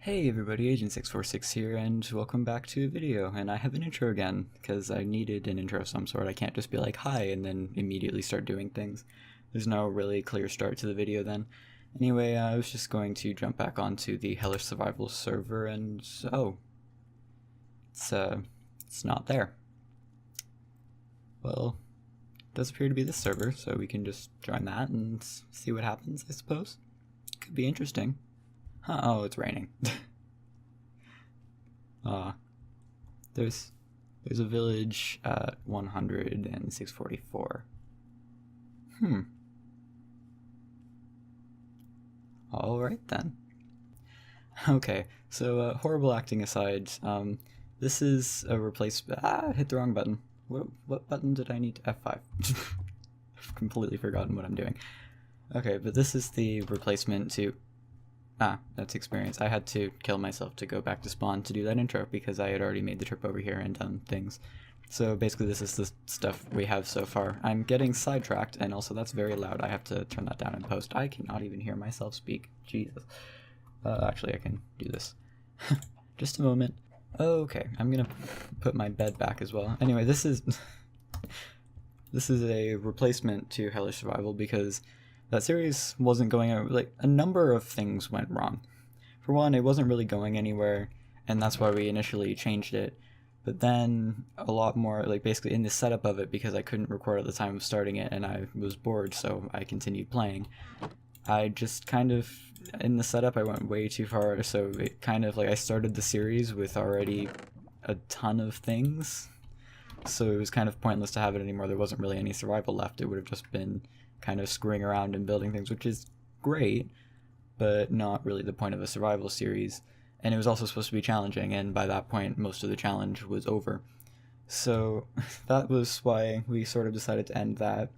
Hey everybody, Agent646 here, and welcome back to a video. And I have an intro again, because I needed an intro of some sort. I can't just be like, hi, and then immediately start doing things. There's no really clear start to the video then. Anyway, I was just going to jump back onto the Hellish Survival server, and oh, it's not there. Well, it does appear to be this server, so we can just join that and see what happens, I suppose. Could be interesting. Huh, oh, it's raining. There's a village at 100 and 644. Alright then. Okay, so horrible acting aside, this is a hit the wrong button. What button did I need to F5? I've completely forgotten what I'm doing. Okay, but this is the replacement to... that's experience. I had to kill myself to go back to spawn to do that intro because I had already made the trip over here and done things. So basically this is the stuff we have so far. I'm getting sidetracked, and also that's very loud. I have to turn that down in post. I cannot even hear myself speak. Jesus. Actually I can do this. Just a moment. Okay, I'm gonna put my bed back as well. Anyway, this is a replacement to Hellish Survival because that series wasn't going out, like, a number of things went wrong. For one, it wasn't really going anywhere, and that's why we initially changed it. But then a lot more, like, basically in the setup of it, because I couldn't record at the time of starting it and I was bored, so I continued playing. I just kind of, in the setup, I went way too far, so it kind of, like, I started the series with already a ton of things. So it was kind of pointless to have it anymore. There wasn't really any survival left. It would have just been kind of screwing around and building things, which is great, but not really the point of a survival series. And it was also supposed to be challenging, and by that point most of the challenge was over. So that was why we sort of decided to end that.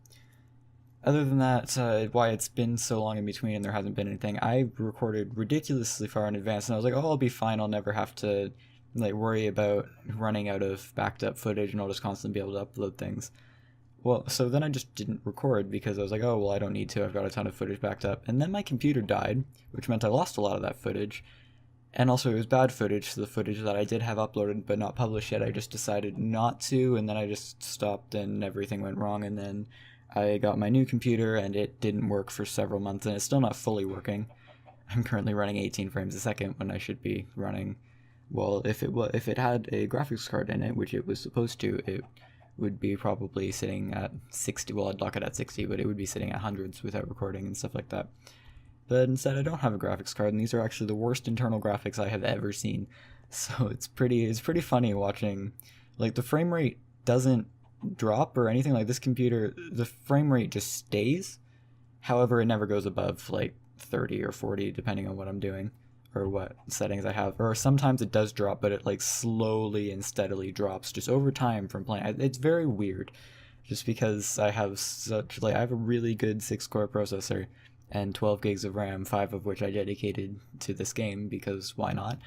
Other than that, why it's been so long in between and there hasn't been anything, I recorded ridiculously far in advance, and I was like, oh, I'll be fine, I'll never have to like worry about running out of backed up footage, and I'll just constantly be able to upload things. Well, so then I just didn't record because I was like, oh, well, I don't need to. I've got a ton of footage backed up. And then my computer died, which meant I lost a lot of that footage. And also it was bad footage, so the footage that I did have uploaded but not published yet, I just decided not to, and then I just stopped and everything went wrong. And then I got my new computer and it didn't work for several months, and it's still not fully working. I'm currently running 18 frames a second when I should be running, well, if it had a graphics card in it, which it was supposed to, it would be probably sitting at 60, well, I'd lock it at 60, but it would be sitting at hundreds without recording and stuff like that. But instead I don't have a graphics card, and these are actually the worst internal graphics I have ever seen. So it's pretty funny watching, like, the frame rate doesn't drop or anything. Like, this computer, the frame rate just stays. However, it never goes above like 30 or 40 depending on what I'm doing or what settings I have. Or sometimes it does drop, but it like slowly and steadily drops just over time from playing. It's very weird, just because I have I have a really good 6-core processor and 12 gigs of RAM, 5 of which I dedicated to this game because why not?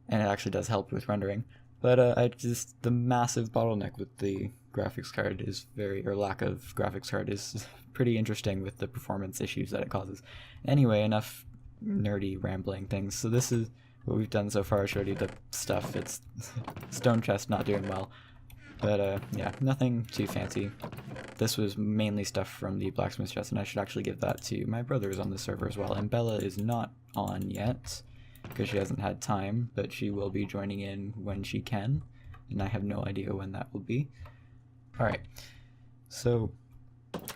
And it actually does help with rendering. But the massive bottleneck with the graphics card is or lack of graphics card is pretty interesting with the performance issues that it causes. Anyway, enough nerdy rambling things. So this is what we've done so far. I showed you the stuff. It's stone chest not doing well, but yeah, nothing too fancy. This was mainly stuff from the blacksmith chest, and I should actually give that to my brothers on the server as well. And Bella is not on yet because she hasn't had time, but she will be joining in when she can, and I have no idea when that will be. Alright, so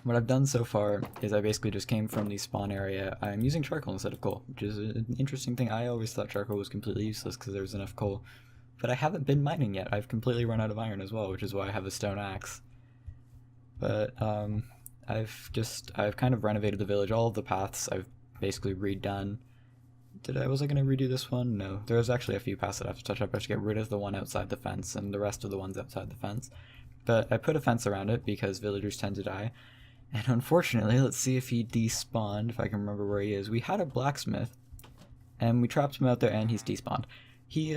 what I've done so far is I basically just came from the spawn area. I'm using charcoal instead of coal, which is an interesting thing. I always thought charcoal was completely useless because there was enough coal, but I haven't been mining yet. I've completely run out of iron as well, which is why I have a stone axe. But I've kind of renovated the village. All of the paths I've basically redone. Was I going to redo this one? No. There's actually a few paths that I have to touch up. I have to get rid of the one outside the fence and the rest of the ones outside the fence. But I put a fence around it because villagers tend to die. And unfortunately, let's see if he despawned, if I can remember where he is. We had a blacksmith, and we trapped him out there, and he's despawned. He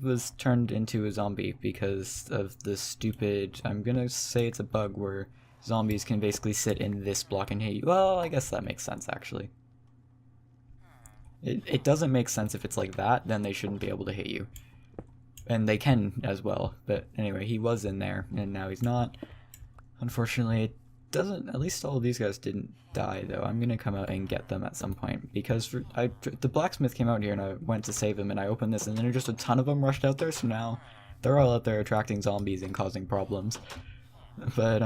was turned into a zombie because of the stupid, I'm gonna say it's a bug where zombies can basically sit in this block and hit you. Well, I guess that makes sense, actually. It doesn't make sense if it's like that, then they shouldn't be able to hit you. And they can as well, but anyway, he was in there, and now he's not. Unfortunately, it doesn't, at least all of these guys didn't die, though. I'm gonna come out and get them at some point, because the blacksmith came out here, and I went to save him, and I opened this, and then just a ton of them rushed out there, so now they're all out there attracting zombies and causing problems. But,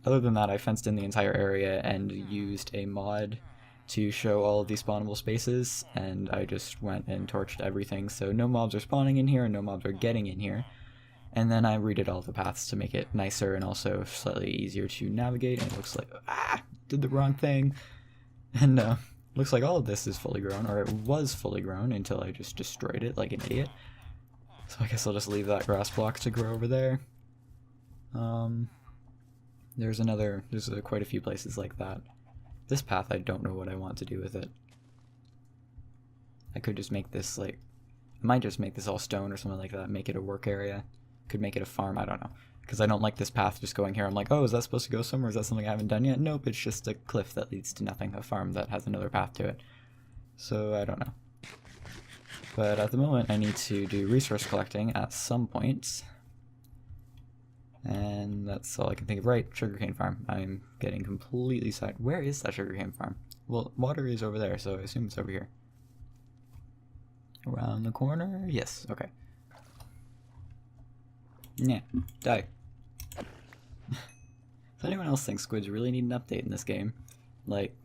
other than that, I fenced in the entire area and used a mod to show all of these spawnable spaces, and I just went and torched everything, so no mobs are spawning in here and no mobs are getting in here. And then I redid all the paths to make it nicer and also slightly easier to navigate, and it looks like, did the wrong thing. And looks like all of this is fully grown, or it was fully grown until I just destroyed it like an idiot. So I guess I'll just leave that grass block to grow over there. There's quite a few places like that. This path, I don't know what I want to do with it. I could just make this like, I might just make this all stone or something like that, make it a work area. Could make it a farm, I don't know. Because I don't like this path just going here. I'm like, oh, is that supposed to go somewhere? Is that something I haven't done yet? Nope, it's just a cliff that leads to nothing, a farm that has another path to it. So, I don't know. But at the moment, I need to do resource collecting at some point. And that's all I can think of. Right, sugarcane farm. I'm getting completely side. Where is that sugarcane farm? Well, water is over there, so I assume it's over here. Around the corner? Yes, okay. Yeah, die. If anyone else thinks squids really need an update in this game, like,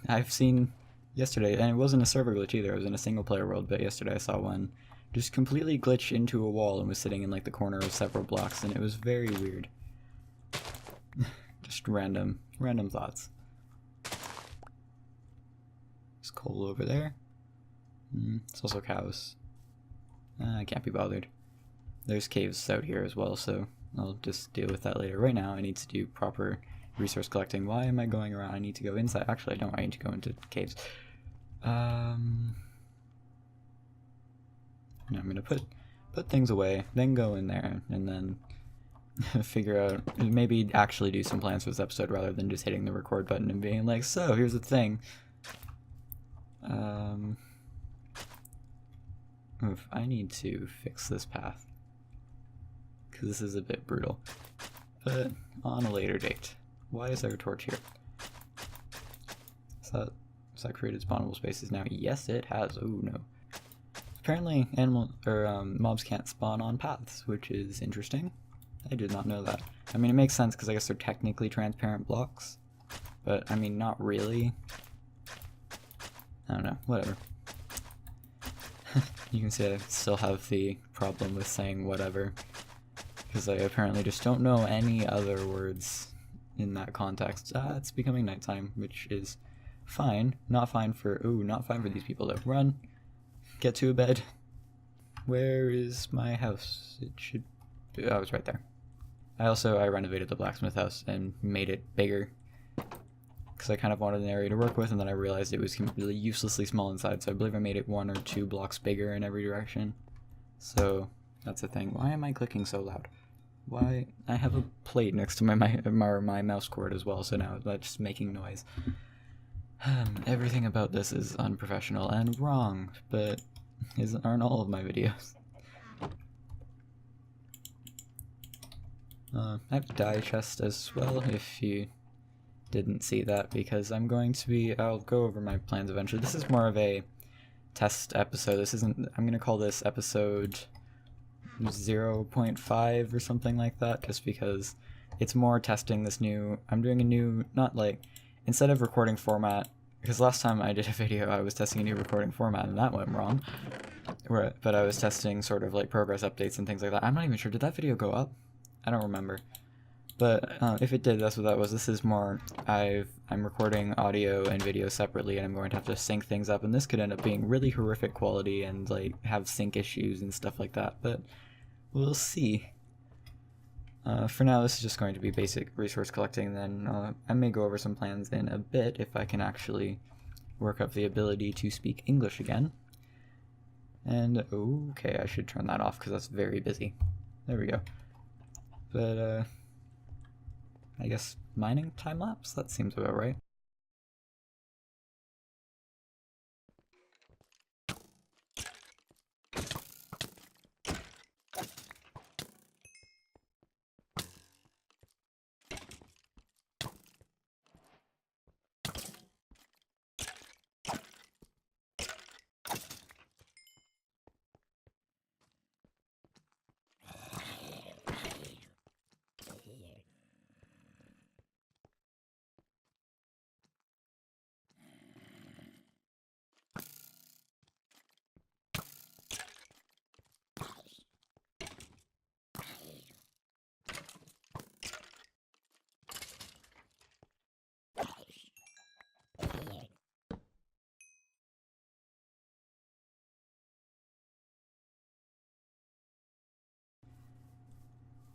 I've seen yesterday, and it wasn't a server glitch either, it was in a single player world, but yesterday I saw one just completely glitch into a wall and was sitting in like the corner of several blocks, and it was very weird. Just random thoughts. There's coal over there. It's also cows. I can't be bothered. There's caves out here as well, so I'll just deal with that later. Right now I need to do proper resource collecting. Why am I going around? I need to go inside. Actually, I don't. I need to go into caves. I'm gonna put things away, then go in there, and then figure out, maybe actually do some plans for this episode rather than just hitting the record button and being like, so here's the thing. I need to fix this path because this is a bit brutal, but on a later date. Why is there a torch here? Has that created spawnable spaces now? Yes, it has. Oh no. Apparently, mobs can't spawn on paths, which is interesting. I did not know that. I mean, it makes sense because I guess they're technically transparent blocks, but I mean, not really. I don't know. Whatever. You can see I still have the problem with saying whatever, because I apparently just don't know any other words in that context. It's becoming nighttime, which is fine. Not fine for these people though. Run. Get to a bed. Where is my house? It should be, oh, it's right there. I renovated the blacksmith house and made it bigger because I kind of wanted an area to work with, and then I realized it was completely uselessly small inside, so I believe I made it 1 or 2 blocks bigger in every direction. So that's the thing. Why am I clicking so loud? Why? I have a plate next to my mouse cord as well, so now that's just making noise. Everything about this is unprofessional and wrong, but aren't all of my videos. I have a dye chest as well, if you didn't see that, because I'll go over my plans eventually. This is more of a test episode. I'm gonna call this episode 0.5 or something like that, just because it's more testing this I'm doing a new, instead of recording format, because last time I did a video I was testing a new recording format and that went wrong, but I was testing sort of like progress updates and things like that. I'm not even sure, did that video go up? I don't remember, but if it did, that's what that was. This is more, I'm recording audio and video separately, and I'm going to have to sync things up, and this could end up being really horrific quality and like have sync issues and stuff like that, but we'll see. For now, this is just going to be basic resource collecting, then I may go over some plans in a bit if I can actually work up the ability to speak English again. And, okay, I should turn that off because that's very busy. There we go. But, I guess mining time-lapse? That seems about right.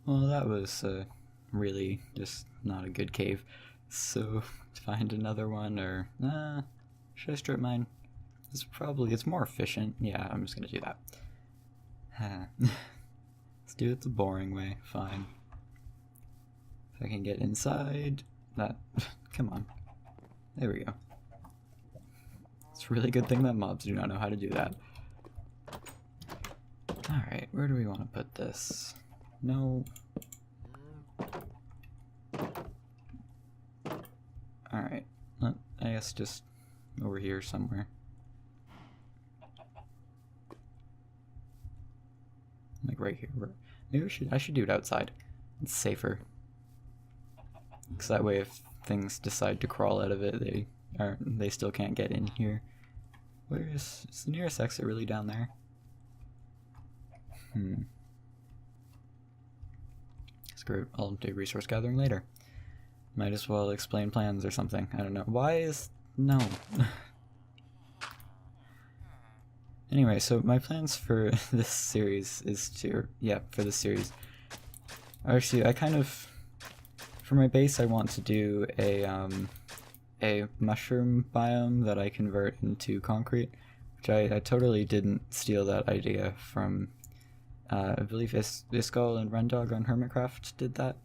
Well, that was really just not a good cave. So, find another one, or should I strip mine? It's more efficient. Yeah, I'm just gonna do that. Let's do it the boring way. Fine. If I can get inside that. Come on. There we go. It's a really good thing that mobs do not know how to do that. Alright, where do we want to put this? No. Alright, I guess just over here somewhere. Like right here. Maybe I should do it outside. It's safer. Because that way if things decide to crawl out of it, they still can't get in here. Is the nearest exit really down there? Screw it, I'll do resource gathering later. Might as well explain plans or something. I don't know. No. Anyway, so my plans for this series for this series. Actually, for my base, I want to do a mushroom biome that I convert into concrete, which I totally didn't steal that idea from, I believe Iskall and Rendog on Hermitcraft did that.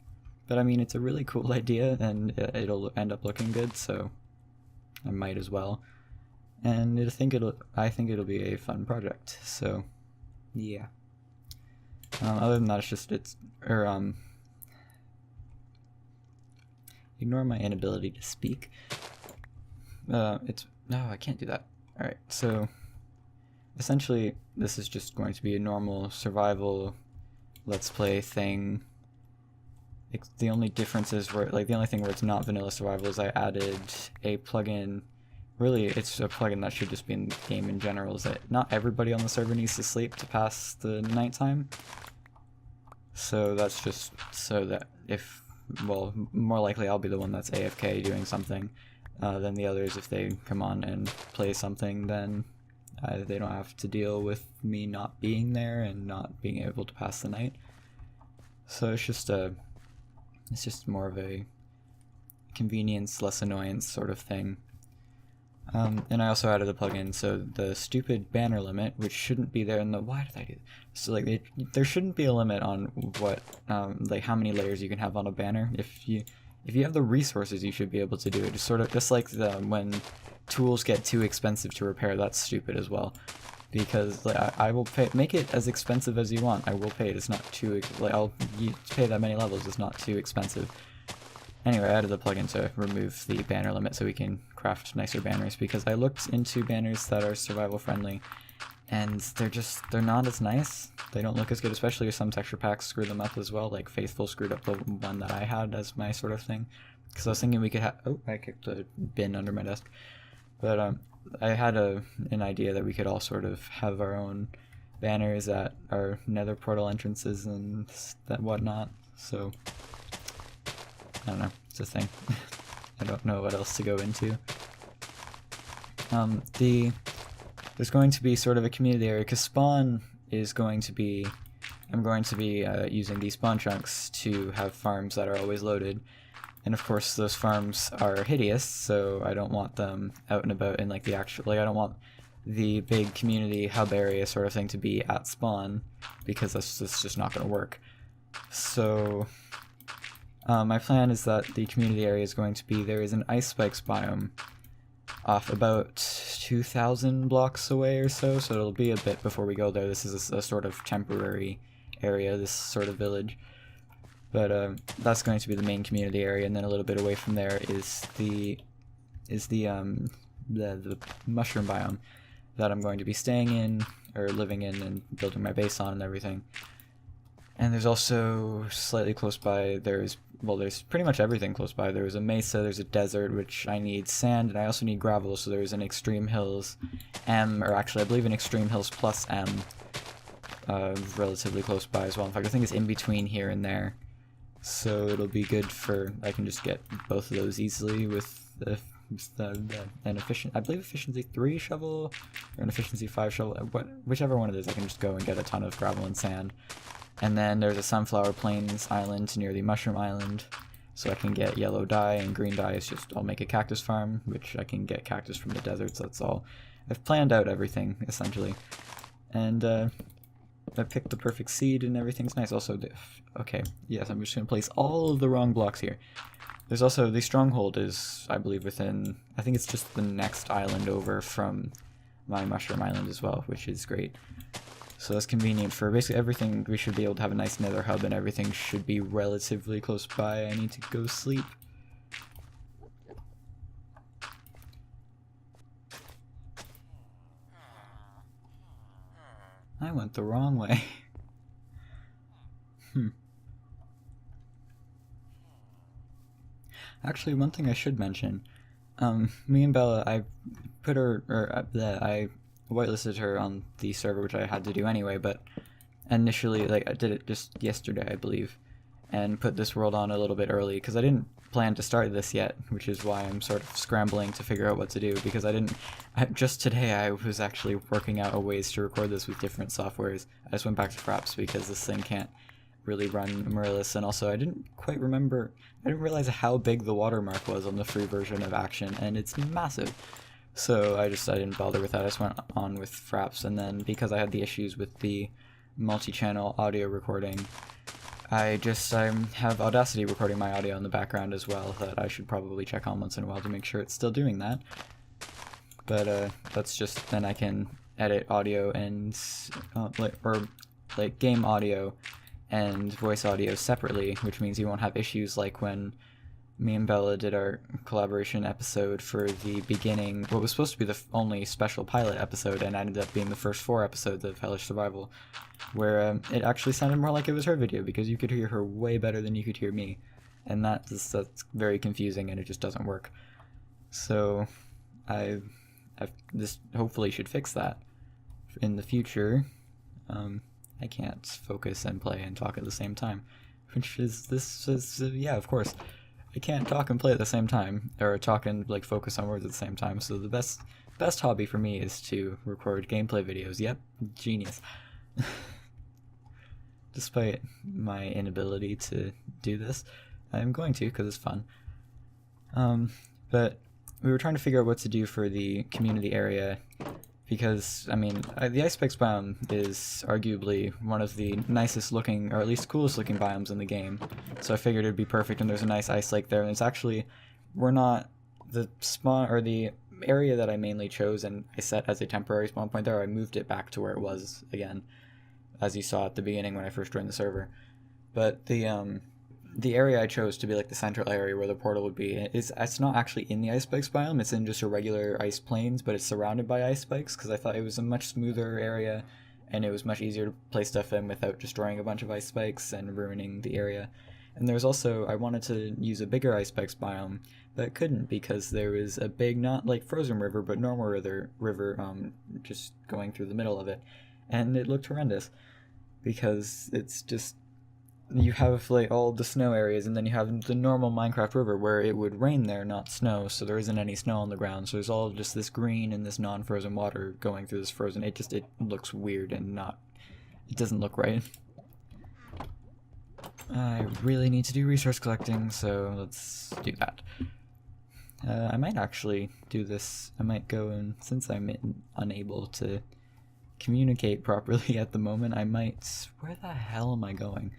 But I mean, it's a really cool idea, and it'll end up looking good, so I might as well. And I think it'll be a fun project. So, yeah. Other than that, ignore my inability to speak. No, I can't do that. All right, so essentially, this is just going to be a normal survival let's play thing. The only difference is the only thing where it's not vanilla survival is I added a plugin. Really, it's a plugin that should just be in the game in general, is that not everybody on the server needs to sleep to pass the nighttime. So that's just so that more likely I'll be the one that's AFK doing something than the others. If they come on and play something, then they don't have to deal with me not being there and not being able to pass the night. So it's just more of a convenience, less annoyance sort of thing. And I also added a plugin, so the stupid banner limit, which shouldn't be there why did I do this? So there shouldn't be a limit on what, how many layers you can have on a banner. If you have the resources, you should be able to do it. Just like when tools get too expensive to repair, that's stupid as well. Because I will make it as expensive as you want. I will pay it. It's not too I'll pay that many levels. It's not too expensive. Anyway, I added the plugin to remove the banner limit so we can craft nicer banners, because I looked into banners that are survival friendly and they're not as nice. They don't look as good, especially if some texture packs screw them up as well, like Faithful screwed up the one that I had as my sort of thing. Because I was thinking we could have... Oh, I kicked a bin under my desk. But I had an idea that we could all sort of have our own banners at our nether portal entrances and that whatnot, so... I don't know, it's a thing. I don't know what else to go into. There's going to be sort of a community area, because spawn is going to be... I'm going to be using these spawn chunks to have farms that are always loaded. And of course those farms are hideous, so I don't want them out and about in the actual... I don't want the big community hub area sort of thing to be at spawn, because that's just not going to work. So... my plan is that the community area is going to be, there is an ice spikes biome off about 2,000 blocks away or so it'll be a bit before we go there. This is a sort of temporary area, this sort of village. But that's going to be the main community area, and then a little bit away from there is the mushroom biome that I'm going to be staying in, or living in, and building my base on and everything. And there's also, slightly close by, there's pretty much everything close by. There's a mesa, there's a desert, which I need sand, and I also need gravel, so there's an Extreme Hills M, or actually I believe an Extreme Hills plus M, relatively close by as well. In fact, I think it's in between here and there. So it'll be good for, I can just get both of those easily with an efficiency 3 shovel, or an efficiency 5 shovel, whichever one it is, I can just go and get a ton of gravel and sand. And then there's a Sunflower Plains island near the Mushroom Island, so I can get yellow dye, and green dye is just, I'll make a cactus farm, which I can get cactus from the deserts, that's all. I've planned out everything, essentially. And I picked the perfect seed and everything's nice. Also, okay, yes, I'm just going to place all of the wrong blocks here. There's also, the stronghold is, I believe, within, I think it's just the next island over from my Mushroom Island as well, which is great. So that's convenient for basically everything. We should be able to have a nice nether hub and everything should be relatively close by. I need to go sleep. I went the wrong way. Actually, one thing I should mention, me and Bella, I put her, I whitelisted her on the server, which I had to do anyway, but initially, like, I did it just yesterday, I believe, and put this world on a little bit early, because I didn't plan to start this yet, which is why I'm sort of scrambling to figure out what to do, because just today I was actually working out ways to record this with different softwares. I just went back to Fraps because this thing can't really run Amaryllis, and also I didn't realize how big the watermark was on the free version of Action, and it's massive. So I didn't bother with that. I just went on with Fraps, and then because I had the issues with the multi-channel audio recording, I have Audacity recording my audio in the background as well that I should probably check on once in a while to make sure it's still doing that. But that's just, then I can edit audio and game audio and voice audio separately, which means you won't have issues like when me and Bella did our collaboration episode for the beginning, what was supposed to be the only special pilot episode, and ended up being the first 4 episodes of Hellish Survival, where it actually sounded more like it was her video, because you could hear her way better than you could hear me, and that's very confusing, and it just doesn't work. So this hopefully should fix that in the future. I can't focus and play and talk at the same time, yeah, of course. I can't talk and play at the same time, or talk and like focus on words at the same time, so the best hobby for me is to record gameplay videos. Yep, genius. Despite my inability to do this, I'm going to, because it's fun. But we were trying to figure out what to do for the community area, because, I mean, the Icepex biome is arguably one of the nicest looking, or at least coolest looking biomes in the game, so I figured it'd be perfect, and there's a nice ice lake there, and it's actually, the spawn, or the area that I mainly chose and I set as a temporary spawn point there, I moved it back to where it was again, as you saw at the beginning when I first joined the server. But the area I chose to be like the central area where the portal would be, it's not actually in the ice spikes biome, it's in just a regular ice plains, but it's surrounded by ice spikes, because I thought it was a much smoother area, and it was much easier to place stuff in without destroying a bunch of ice spikes and ruining the area. And there's also, I wanted to use a bigger ice spikes biome, but couldn't, because there was a big, not like frozen river, but normal river just going through the middle of it, and it looked horrendous, because it's just, you have like all the snow areas, and then you have the normal Minecraft river where it would rain there, not snow, so there isn't any snow on the ground, so there's all just this green and this non-frozen water going through this frozen. It looks weird and it doesn't look right. I really need to do resource collecting, so let's do that. I might actually do this. I might go, and since I'm unable to communicate properly at the moment, where the hell am I going?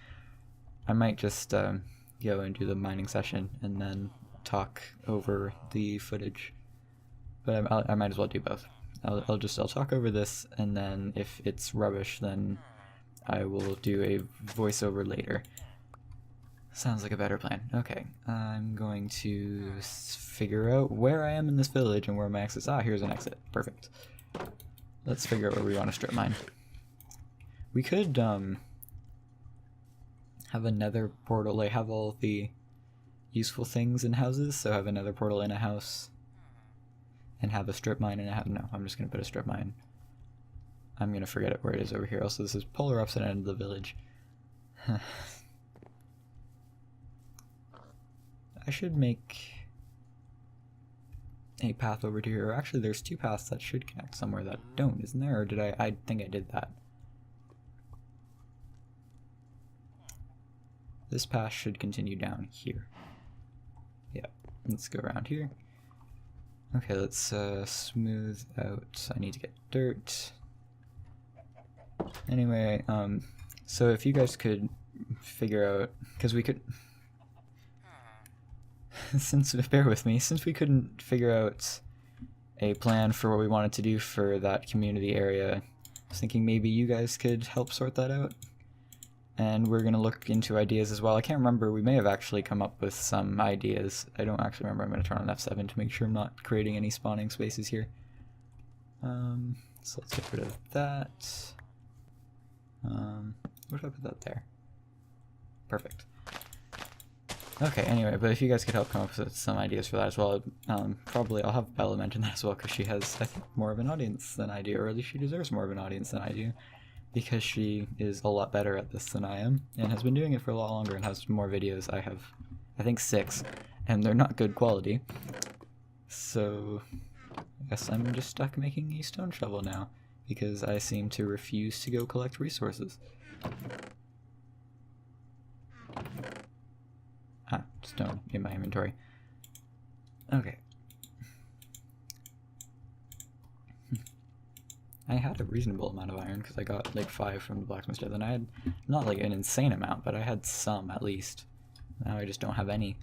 I might just go and do the mining session and then talk over the footage. But I might as well do both. I'll talk over this, and then if it's rubbish, then I will do a voiceover later. Sounds like a better plan. Okay, I'm going to figure out where I am in this village and where my exit is. Here's an exit. Perfect. Let's figure out where we want to strip mine. We could have a nether portal, like have all the useful things in houses, so have a nether portal in a house and have a strip mine in a house. No, I'm just going to put a strip mine. I'm going to forget it where it is over here. Also, this is polar opposite end of the village. I should make a path over to here. Or actually, there's 2 paths that should connect somewhere that don't, isn't there? Or did I think I did that. this path should continue down here. Yeah, let's go around here. Okay, let's smooth out. I need to get dirt. Anyway, so if you guys could figure out, because we could, bear with me, since we couldn't figure out a plan for what we wanted to do for that community area, I was thinking maybe you guys could help sort that out. And we're going to look into ideas as well. I can't remember, we may have actually come up with some ideas. I don't actually remember. I'm going to turn on F7 to make sure I'm not creating any spawning spaces here. So let's get rid of that. What if I put that there? Perfect. Okay, anyway, but if you guys could help come up with some ideas for that as well, probably I'll have Bella mention that as well, because she has, I think, more of an audience than I do, or at least she deserves more of an audience than I do. Because she is a lot better at this than I am, and has been doing it for a lot longer and has more videos. I have, I think, 6, and they're not good quality. So, I guess I'm just stuck making a stone shovel now, because I seem to refuse to go collect resources. Ah, stone in my inventory. Okay. I had a reasonable amount of iron because I got like 5 from the blacksmith. Then I had not like an insane amount, but I had some at least. Now I just don't have any.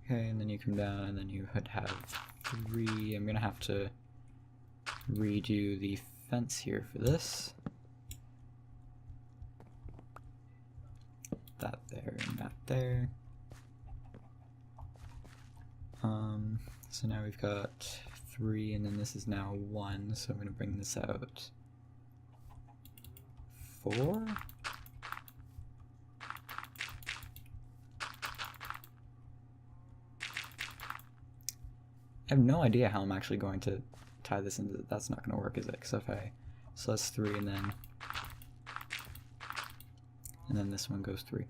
Okay, and then you come down and then you would have 3. I'm gonna have to redo the fence here for this. That there and that there. So now we've got 3, and then this is now 1, so I'm going to bring this out 4? I have no idea how I'm actually going to tie this into, that's not going to work, is it? Because if I, so that's 3, and then this one goes 3.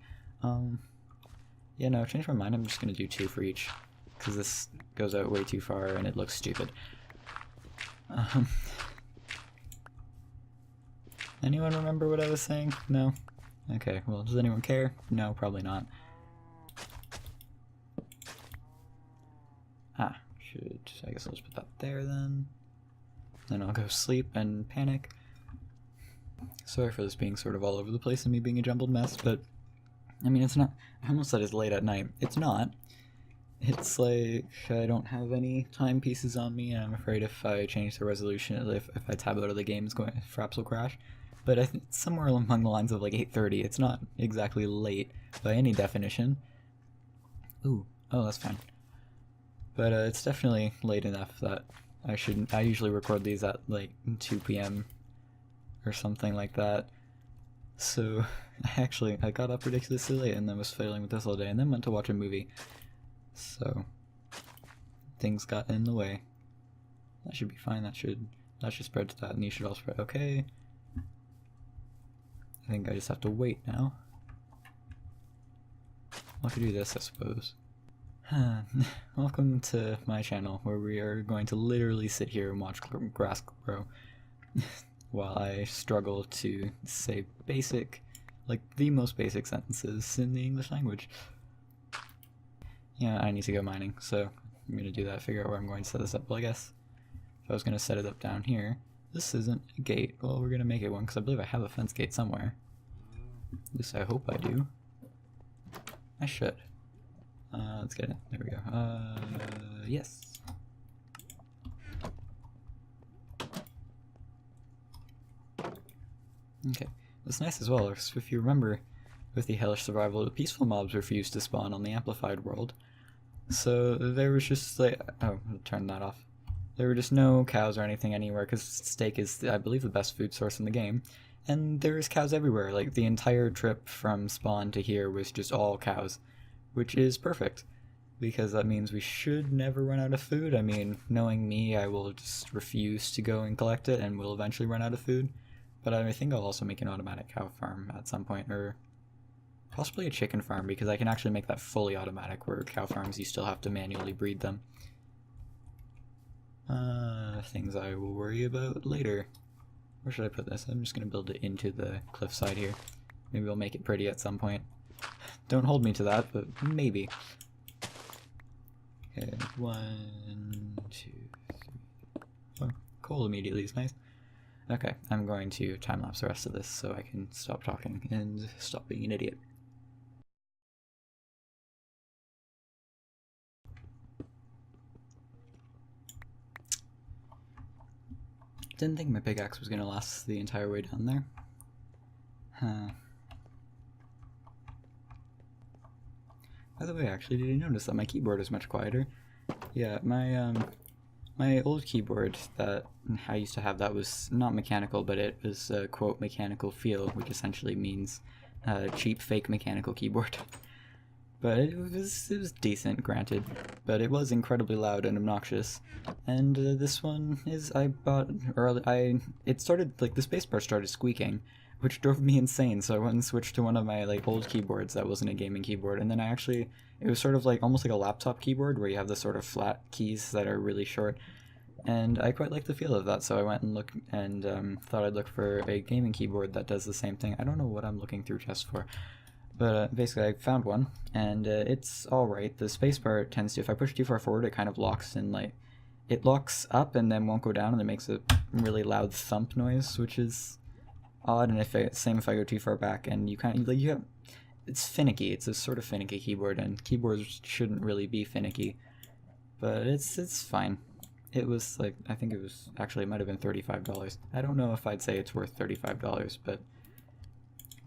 Yeah, no, change my mind, I'm just going to do 2 for each. Because this goes out way too far and it looks stupid. Anyone remember what I was saying? No? Okay, well, does anyone care? No, probably not. Ah, I guess I'll just put that there then. Then I'll go sleep and panic. Sorry for this being sort of all over the place and me being a jumbled mess, but I mean, it's not, I almost said it's late at night. It's not. It's like I don't have any timepieces on me, and I'm afraid if I change the resolution, if I tab out of the game, Fraps will crash. But I think somewhere along the lines of like 8:30. It's not exactly late by any definition. Ooh, oh, that's fine. But it's definitely late enough that I usually record these at like 2 p.m. or something like that. So I got up ridiculously late and then was failing with this all day, and then went to watch a movie. So things got in the way. That should be fine. That should spread to that, and you should all spread. Okay. I think I just have to wait now. I could do this, I suppose. Welcome to my channel, where we are going to literally sit here and watch grass grow while I struggle to say basic, like the most basic sentences in the English language. Yeah, I need to go mining, so I'm going to do that, figure out where I'm going to set this up. Well, I guess if I was going to set it up down here, this isn't a gate. Well, we're going to make it one, because I believe I have a fence gate somewhere. At least I hope I do. I should. Let's get it. There we go. Yes. Okay. What's nice as well is, if you remember, with the hellish survival, the peaceful mobs refused to spawn on the amplified world. So there was just like, oh, I'll turn that off. There were just no cows or anything anywhere, because steak is, I believe, the best food source in the game. And there's cows everywhere. Like, the entire trip from spawn to here was just all cows, which is perfect, because that means we should never run out of food. I mean, knowing me, I will just refuse to go and collect it, and we'll eventually run out of food. But I think I'll also make an automatic cow farm at some point, or possibly a chicken farm, because I can actually make that fully automatic, where cow farms you still have to manually breed them. Things I will worry about later. Where should I put this? I'm just going to build it into the cliffside here. Maybe I'll make it pretty at some point. Don't hold me to that, but maybe. Okay, 1, 2, 3. Oh, coal immediately is nice. Okay, I'm going to time-lapse the rest of this so I can stop talking and stop being an idiot. Didn't think my pickaxe was going to last the entire way down there. Huh. By the way, actually, did you notice that my keyboard is much quieter? Yeah, my old keyboard that I used to have that was not mechanical, but it was quote mechanical feel, which essentially means cheap fake mechanical keyboard. But it was decent, granted, but it was incredibly loud and obnoxious. And this one is it started like the spacebar started squeaking, which drove me insane. So I went and switched to one of my like old keyboards that wasn't a gaming keyboard, and then it was sort of like almost like a laptop keyboard where you have the sort of flat keys that are really short. And I quite like the feel of that, so I went and looked and thought I'd look for a gaming keyboard that does the same thing. I don't know what I'm looking through chests for. But basically I found one, and it's alright. The spacebar tends to, if I push too far forward, it kind of locks in, like, it locks up and then won't go down, and it makes a really loud thump noise, which is odd. And same if I go too far back, and you kind of, like, it's finicky. It's a sort of finicky keyboard, and keyboards shouldn't really be finicky. But it's fine. It was, like, I think it was, actually, it might have been $35. I don't know if I'd say it's worth $35, but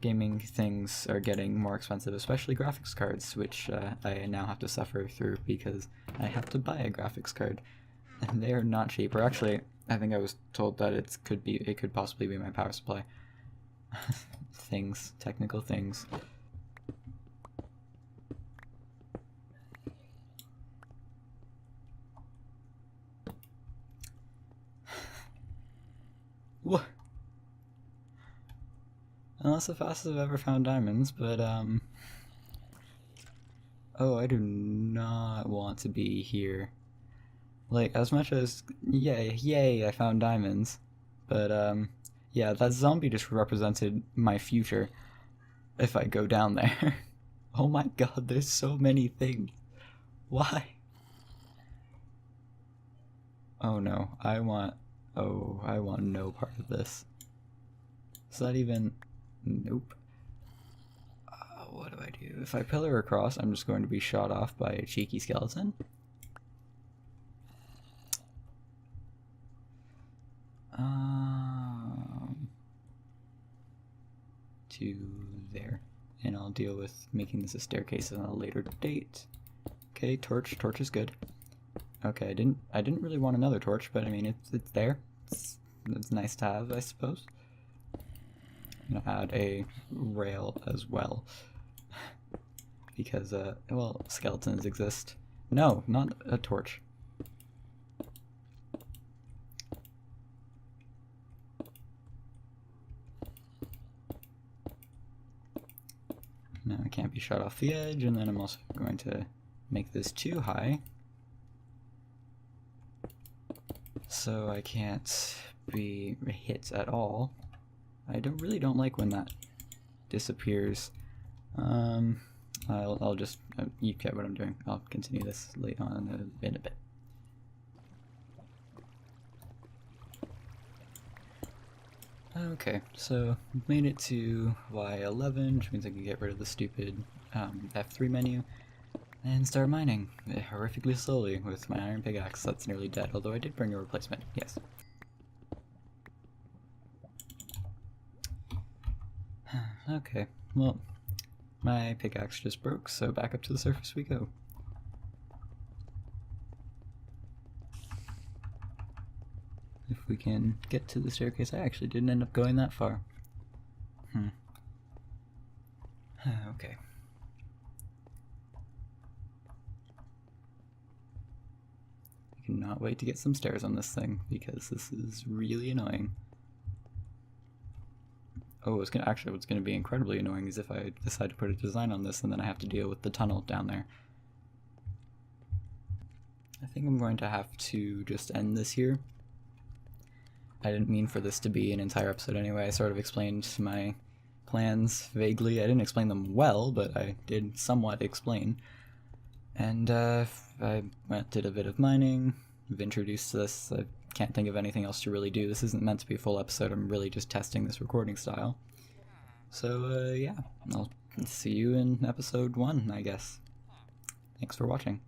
gaming things are getting more expensive, especially graphics cards, which I now have to suffer through because I have to buy a graphics card, and they are not cheap. Or actually, I think I was told that it could possibly be my power supply. Technical things. What? Well, that's the fastest I've ever found diamonds, but, oh, I do not want to be here. Like, as much as, yay, I found diamonds. But, yeah, that zombie just represented my future if I go down there. Oh my god, there's so many things. Why? Oh no, I want no part of this. Is that even... Nope. What do I do? If I pillar across, I'm just going to be shot off by a cheeky skeleton. To there. And I'll deal with making this a staircase on a later date. Okay, torch is good. Okay, I didn't really want another torch, but I mean it's there. It's nice to have, I suppose. I'm gonna add a rail as well. Because well, skeletons exist. No, not a torch. Now I can't be shot off the edge, and then I'm also going to make this too high, so I can't be hit at all. I really don't like when that disappears. I'll just, you get what I'm doing. I'll continue this later on in a bit. Okay, so we've made it to Y11, which means I can get rid of the stupid F3 menu and start mining horrifically slowly with my iron pickaxe that's nearly dead, although I did bring a replacement, yes. Okay, well, my pickaxe just broke, so back up to the surface we go. If we can get to the staircase, I actually didn't end up going that far. Okay. I cannot wait to get some stairs on this thing, because this is really annoying. Oh, what's gonna be incredibly annoying is if I decide to put a design on this and then I have to deal with the tunnel down there. I think I'm going to have to just end this here. I didn't mean for this to be an entire episode anyway. I sort of explained my plans vaguely. I didn't explain them well, but I did somewhat explain. And I did a bit of mining. I've introduced this. I can't think of anything else to really do. This isn't meant to be a full episode. I'm really just testing this recording style. So yeah, I'll see you in episode 1, I guess. Thanks for watching.